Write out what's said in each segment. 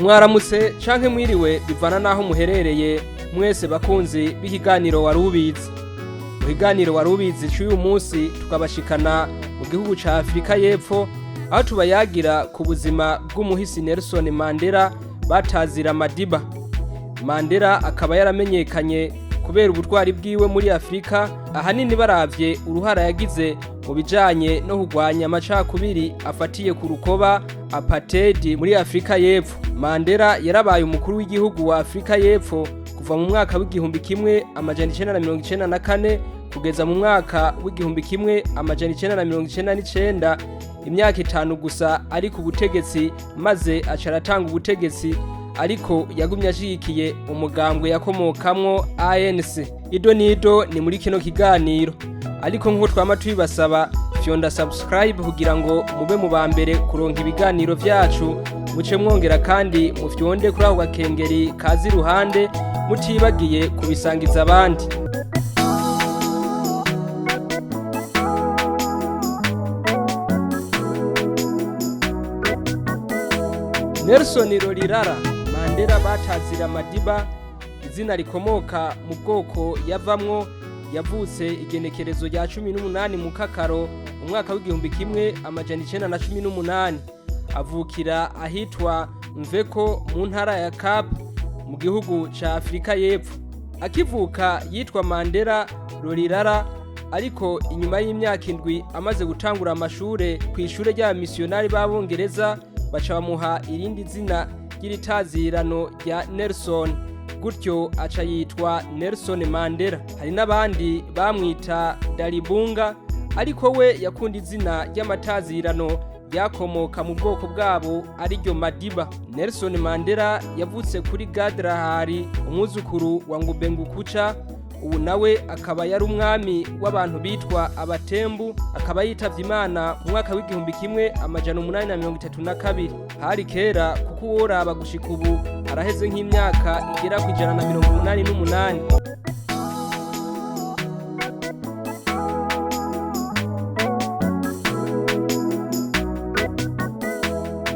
Mwaramutse canke mwiriwe bivana naho muherereye mwese bakunzi b'ikiganiro warubizi. Mu kiganiro warubizi cy'uyu munsi tukabashikana mu gihugu ca Afrika y'Epfo aho tubayagira ku buzima bw'umuhisi Nelson Mandela batazira Madiba. Mandela akaba yaramenyekanye kubera ubutwari bwiwe muri Afrika, ahanini baravye uruhara yagize mu bijanye no kugwanya amacakubiri afatiye ku rukoba apartheid muri Afrika y'Epfo. Mandela yarabaye umukuru w'igihugu wa Afrika y'Epfo kuva mu mwaka w'igihumbi kimwe amajana 1994 kugeza mu mwaka w'igihumbi kimwe amajana 1999, imyaka 5 gusa ari ku butegetsi, maze acaratanga ubutegetsi, ariko yagumye ashigikiye umugambwe yakomokamwo ANC. Ido nido ni muri kino kiganiro, ariko nkuko twama tubibasaba fyonda subscribe kugira ngo mube mu bambere kuronka ibiganiro vyacu, muce mwongera kandi mufyonde kuri ako gakengeri kazi iruhande, mutibagiye kubisangiza abandi. Nelson Rolihlahla Mandela batazira Madiba, izina rikomoka mu bwoko yavamwo. Yavutse igenekerezo rya 18 mu Kakaro mu mwaka w'igihumbi kimwe amajana 1918, avukira ahitwa Mveko mu ntara ya Cap mu gihugu ca Afrika y'Epfo. Akivuka yitwa Mandela Rolihlahla, ariko inyuma y'imyaka 7 amaze gutangura amashure kw'ishure rya missionari b'Abongereza, baca bamuha irindi zina ry'itazirano rya Nelson, gutyo aca yitwa Nelson Mandela. Hari n'abandi bamwita Dalibunga, ariko we yakunda izina ry'amatazirano ryakomoka mu bwoko bwabo ariryo Madiba. Nelson Mandela yavutse kuri Gadlahari, umwuzukuru wa Ngubengcu Kucha. Ubu nawe akaba yari umwami w'abantu bitwa Abatembu, akaba yitavye Imana mu mwaka w'igihumbi kimwe amajana 832. Hari kera kuko woraba gushika ubu araheze nk'imyaka igera ku 188.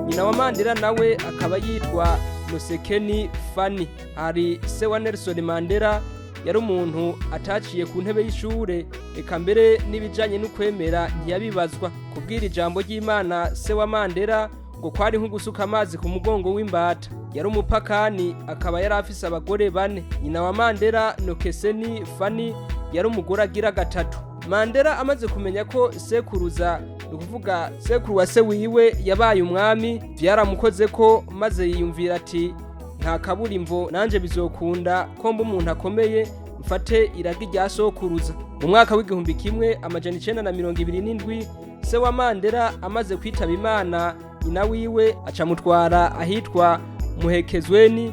Nyina wa Mandela nawe akaba yitwa Nosekeni Fanny. Hari se wa Nelson Mandela yari umuntu ataciye ku ntebe y'ishure, eka mbere n'ibijanye n'ukwemera ntiyabibazwa. Kubwira ijambo ry'Imana se wa Mandela ngo kwari nko gusuka amazi ku mugongo w'imbata. Yari umupakani, akaba yari afise abagore 4. Nyina wa Mandela Nokeseni Fanny yari umugore agira 3. Mandela amaze kumenya ko sekuruza, ukuvuga sekuru wa se wiwe yabaye umwami, vyaramukoze ko, maze yiyumvira ati nta kaburimbo nanje bizokunda ko mba umuntu akomeye mfate iragi rya sokuruza. Mu mwaka w'igihumbi kimwe amajana 1927 se wa Mandela amaze kwitaba Imana, nyina wiwe aca mutwara ahitwa Muhekezweni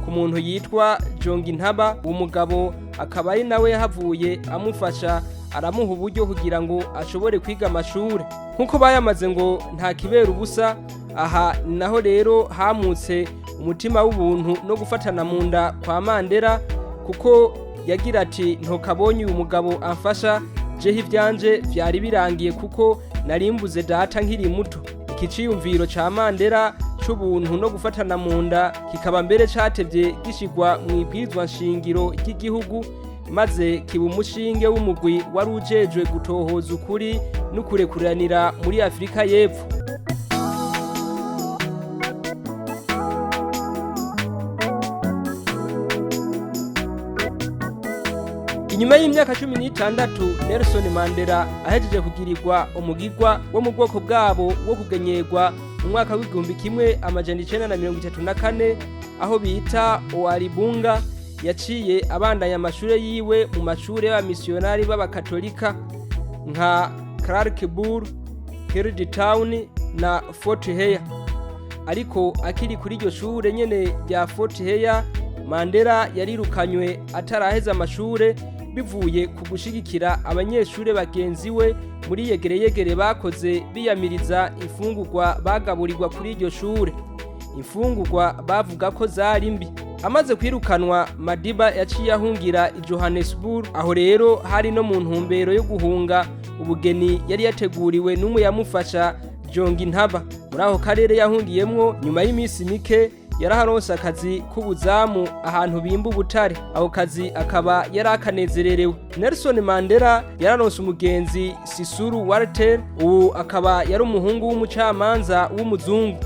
ku muntu yitwa Jongintaba. Uwo mugabo akaba ari nawe yahavuye amufasha, aramuha uburyo kugira ngo ashobore kwiga amashure. Nkuko bayamaze ngo nta kibera ubusa, aha naho rero hamutse umutima w'ubuntu no gufatana mu nda kwa Mandela, kuko yagira ati ntokabonye uyu mugabo amfasha, jehe ivyanje vyari birangiye kuko narimbuze data nkiri muto. Iki ciyumviro ca Mandela c'ubuntu no gufatana mu nda kikaba mbere catevye gishigwa mu ibwirizwa nshingiro ry'igihugu, maze kiba umushinge w'umugwi wari ujejwe gutohoza ukuri no kurekuranira muri Afrika y'Epfo. Inyuma y'imyaka 16 Nelson Mandela ahejeje kugirirwa umugirwa wo mu bwoko bwabo wo kugenyerwa mu mwaka w'igihumbi kimwe amajana 1934, aho bita Oaribunga. Yaciye abandanya amashure yiwe mu mashure y'abamissionari b'abakatolika nka Clarkburg, Hildtown na Fort Hare. Ariko akiri kuri iryo shure nyene rya Fort Hare, Mandela yarirukanywe ataraheza amashure bivuye ku gushigikira abanyeshure bagenzi we muri yegereyegere bakoze biyamiriza imfungurwa bagaburirwa kuri iryo shure. Imfungurwa bavuga ko zari mbi. Amaze kwirukanwa, Madiba yaciye ahungira i Johannesburg. Aho rero hari no mu ntumbero yo guhunga ubugeni yari yateguriwe n'umwe yamufasha Jongintaba. Muri aho karere yahungiyemwo, nyuma y'imisi mike yaraharonse akazi k'ubuzamu ahantu bimba ubutare. Ako kazi akaba yarakanezererewe. Nelson Mandela yararonse umugenzi Sisulu Walter, ubu akaba yari umuhungu w'umucamanza w'umuzungu.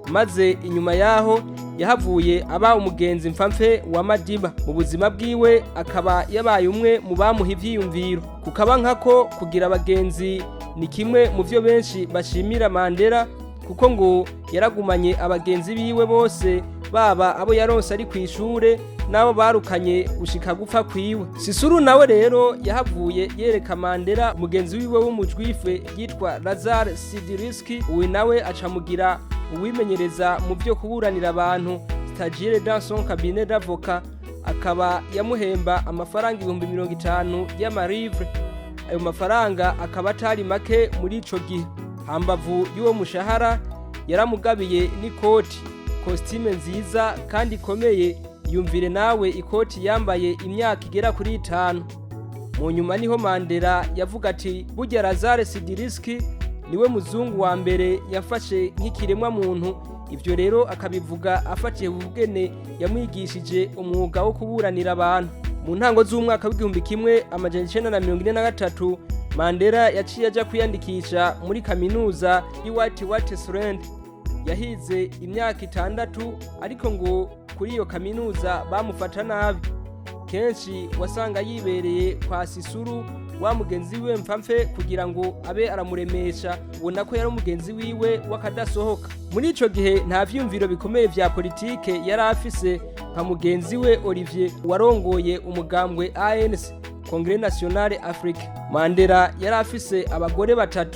Maze inyuma yaho yahavuye aba umugenzi mpfamfe wa Madiba. Mu buzima bwiwe akaba yabaye umwe mu bamuha ivyiyumviro. Kukaba nkako kugira abagenzi ni kimwe mu vyo benshi bashimira Mandela, kuko ngo yaragumanye abagenzi biwe bose, baba abo yaronse ari kw'ishure nabo barukanye gushika gupfa kwiwe. Sisulu nawe rero yahavuye yereka Mandela umugenzi wiwe w'umujwife yitwa Lazar Sidirski. Uwe nawe acamugira uwimenyereza mu vyo kuburanira abantu, stagiaire dans son cabinet d'avocat, akaba yamuhemba amafaranga 50,000 y'amarivre. Ayo mafaranga akaba atari make muri ico gihe. Hambavu y'uwo mushahara yaramugabiye n'ikoti, costume nziza kandi ikomeye. Yumvire nawe ikoti yambaye imyaka igera kuri 5. Mu nyuma niho Mandela yavuga ati burya Lazare Sidirski niwe muzungu wa mbere yafashe nk'ikiremwa muntu. Ivyo rero akabivuga afatiye ubugene yamwigishije umwuga wo kuburanira abantu. Mu ntango z'umwaka w'1943 Mandela yaciye aja kwiyandikisha muri kaminuza y'Witwatersrand. Yahize imyaka 6, ariko ngo kuri iyo kaminuza bamufata nabi. Kenshi wasanga yibereye kwa Sisulu wa mugenzi wiwe mpfamfe kugira ngo abe aramuremesha, ubona ko yari umugenzi wiwe wakadasohoka. Muri ico gihe nta vyumviro bikomeye vya politike yari afise nka mugenzi we Olivier warongoye umugambwe ANC, Congrès National Afrique. Mandela yari afise abagore 3.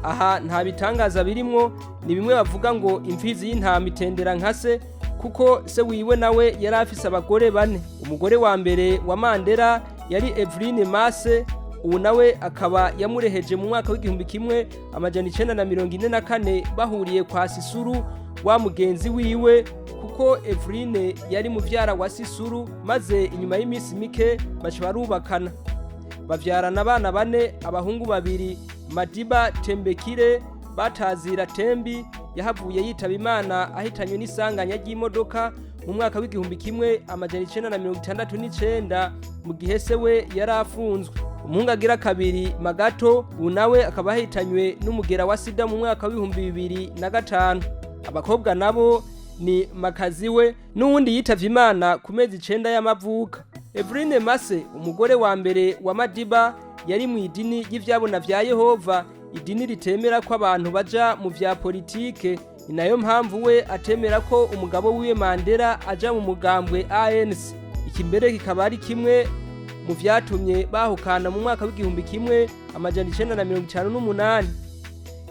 Aha nta bitangaza birimwo, ni bimwe bavuga ngo imfizi y'intama itendera nkase, kuko se wiwe nawe yari afise abagore 4. Umugore wa mbere wa Mandela yari Evelyn Mase, ubu nawe akaba yamureheje mu mwaka w'1944 bahuriye kwa Sisulu wa mugenzi wiwe, kuko Evelyn yari muvyara wa Sisulu. Maze inyuma y'imisi mike baca barubakana, bavyarana abana 4, abahungu 2. Madiba Tembekile Batazira Tembi yahavuye yitaba Imana ahitanywe n'isanganya ry'imodoka mu mwaka w'1969 mu gihe se we yari afunzwe. Umuhungu agira 2 Magato, ubu nawe akaba ahitanywe n'umugera wa sida mu mwaka w'2005. Abakobwa nabo ni makazi we n'uwundi yitavye Imana ku mezi 9 y'amavuka. Evelyn Mase, umugore wa mbere wa Madiba, yari mu idini ry'ivyabona vya Yehova, idini ritemera ko abantu baja mu vya politike. Ni nayo mpamvu we atemera ko umugabo wiwe Mandela aja mu mugambwe ANC. Iki mbere kikaba ari kimwe mu vyatumye bahukana mu mwaka w'1958.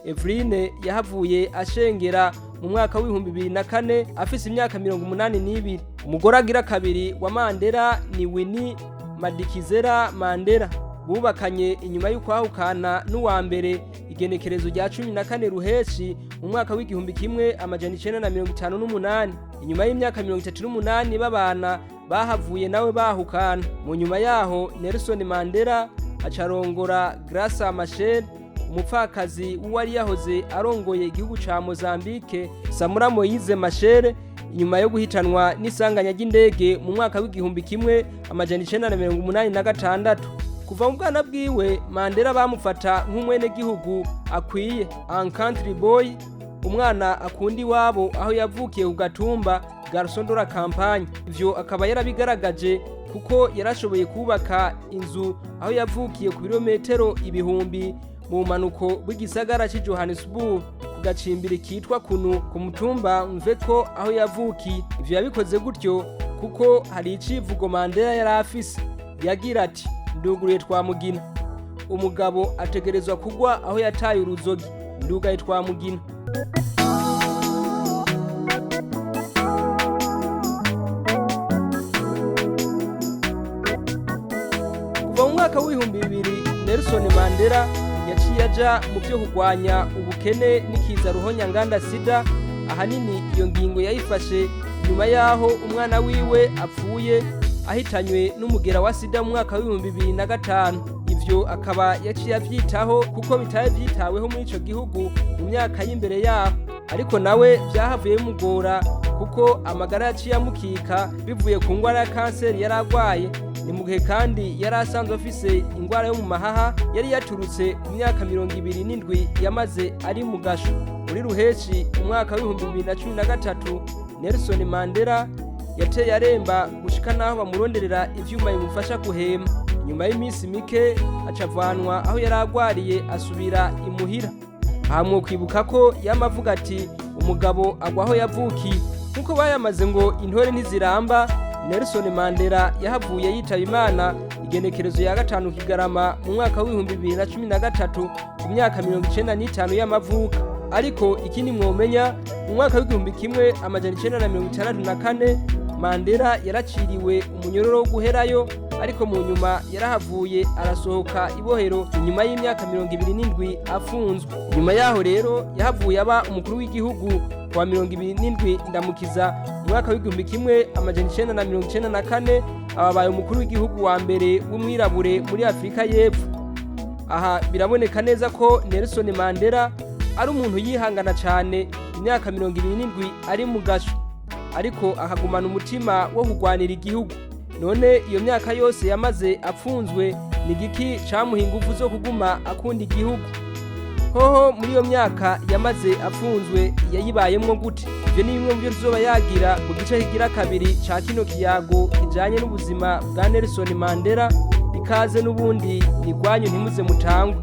Evelyn yahavuye ashengera mu mwaka w'2004 afise imyaka 82. Umugore agira 2 wa Mandela ni Winnie Madikizela Mandela. Bubakanye inyuma y'ukwahukana n'uwa mbere igenekerezo rya 14 Ruheshi mu mwaka w'1958. Inyuma y'imyaka 38 babana bahavuye nawe bahukana. Mu nyuma yaho Nelson Mandela acarongora Graça Machel, umupfakazi wari yahoze arongoye igihugu ca Mozambique, Samora Moise Machel, inyuma yo guhitanwa n'isanganya ry'indege mu mwaka w'1986. Kuva mu bwana bwiwe Mandela bamufata nk'umwene gihugu akwiye, un country boy, umwana akundi wabo aho yavukiye ku gatumba Garçon de la Campagne. Ivyo akaba yarabigaragaje kuko yarashoboye kubaka inzu aho yavukiye ku birometero 1000 mu manuko bw'igisagara ci Johannesburg, ku gacimbiri kitwa Kunu ku mutumba Mveko aho yavukiye. Ivyo yabikoze gutyo kuko hari icivugo Mandela yari afise, yagira ati nduguruye twamugina, umugabo ategerezwa kugwa aho yataye uruzogi, ndugaye twamugina. Kuva mu mwaka w'2000 Nelson Mandela yaciye aja mu byo kugwanya ubukene n'ikiza ruhonyanganda sida. Ahanini iyo ngingo yayifashe nyuma yaho umwana wiwe apfuye ahitanywe n'umugera wa sida mu mwaka w'2005. Ivyo akaba yaciye avyitaho kuko bitaye vyitaweho muri ico gihugu mu myaka y'imbere yaho. ariko nawe vyahavuye bimugora kuko amagara yaciye amukika bivuye ku ngwara ya kanseri yari agwaye. Ni mu gihe kandi yari asanzwe afise ingwara yo mu mahaha yari yaturutse ku myaka 27 yamaze ari mu gasho. Muri ruheshi umwaka w'2013 Nelson Mandela yateye aremba gushika naho bamuronderera ivyuma bimufasha guhema. Nyuma y'iminsi mike acavanwa aho yari agwariye asubira imuhira. Hamwe kwibuka ko yamavuga ati umugabo agwaho yavukiye. Nkuko bayamaze ngo intore ntiziramba, Nelson Mandela yahavuye yitaba Imana igenekerezo ya 5 Kigarama mu mwaka w'2013 ku myaka 95 y'amavuka. Ariko ikindi mwomenya, mu mwaka w'1964 Mandela yaraciriwe umunyororo wo guherayo, ariko mu nyuma yarahavuye arasohoka ibohero inyuma y'imyaka 27 afunzwe. Nyuma yaho rero yahavuye aba umukuru w'igihugu wa 27 Ndamukiza mu mwaka w'1994 ababaye umukuru w'igihugu wa mbere w'umwirabure muri Afrika y'Epfo. Aha biraboneka neza ko Nelson Mandela ari umuntu yihangana cyane imyaka 27 ari mu gasho, ariko akagumana umutima wo kugwanira igihugu. None iyo myaka yose yamaze apfunzwe ni igiki camuha ingufu zo kuguma akunda igihugu? Hoho muri iyo myaka yamaze apfunzwe yayibayemwo gute? Ivyo ni bimwe mu byo tuzoba yagira mu gice kigira kabiri ca kino kiyago kijanye n'ubuzima bwa Nelson Mandela. Ikaze n'ubundi ni gwanyu ntimuze mutangwe.